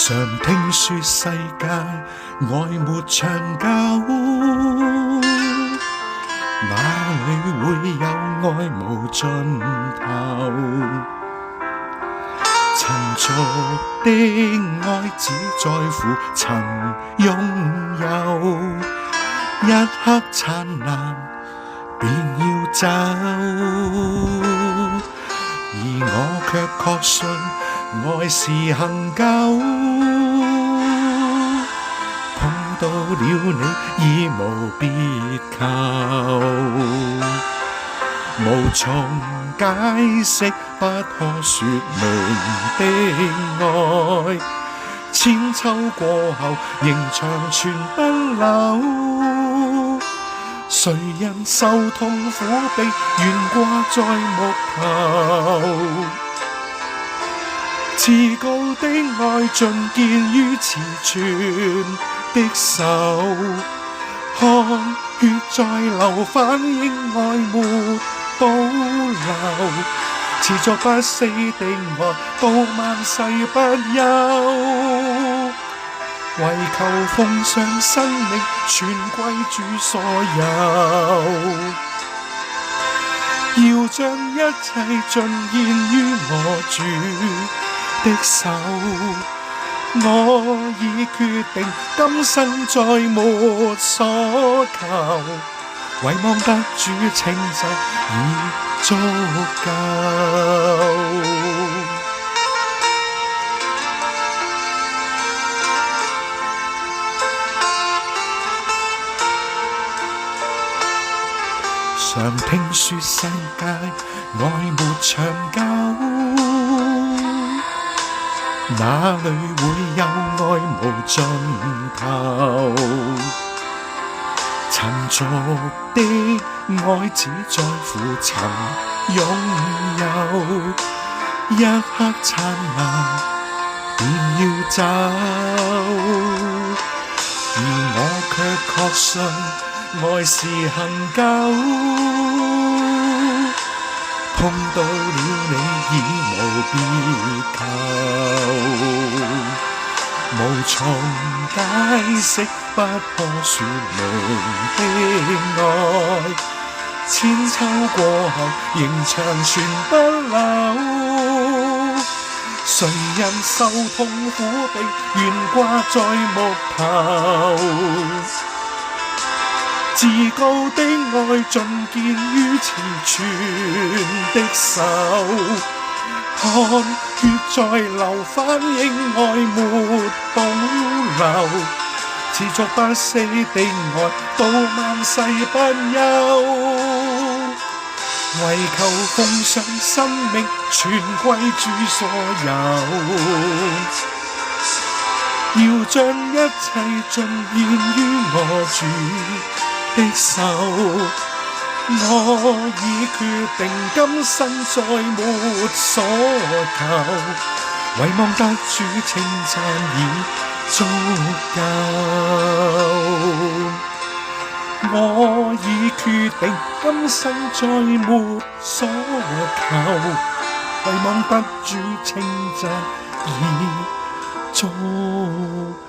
常聽說世界愛沒長久，哪裏會有愛無盡頭？塵俗的愛只在乎曾擁有，一刻燦爛便要走，而我卻確信愛是恆久，碰到了你已無別求，無從解釋不可說明的愛，千秋過後仍長存不朽，誰人受痛苦被懸掛在木頭，至高的愛盡見於慈存的手，看血在流，反映愛沒保留，持續不死的愛到萬世不休，為求奉上生命全歸主所有，要將一切盡獻於我主的手，我已決定今生再沒所求，唯望得主稱讚已足夠。常聽說世界愛沒長久，哪裏會有愛無盡頭？塵俗的愛只在乎曾擁有，一刻燦爛便要走，而我卻確信愛是恆久，碰到了你已無別求，無從解釋不可說明的愛，千秋過後仍長存不朽，誰人受痛苦被懸掛在木頭，至高的愛盡見於慈存的手，看血在流，反映愛沒保留，持續不死的愛到萬世不休，為求奉上生命全歸主所有，要將一切盡獻於我主的手，我已決定今生再沒所求，唯望得主稱讚已足夠，我已決定今生再沒所求，唯望得主稱讚已足夠。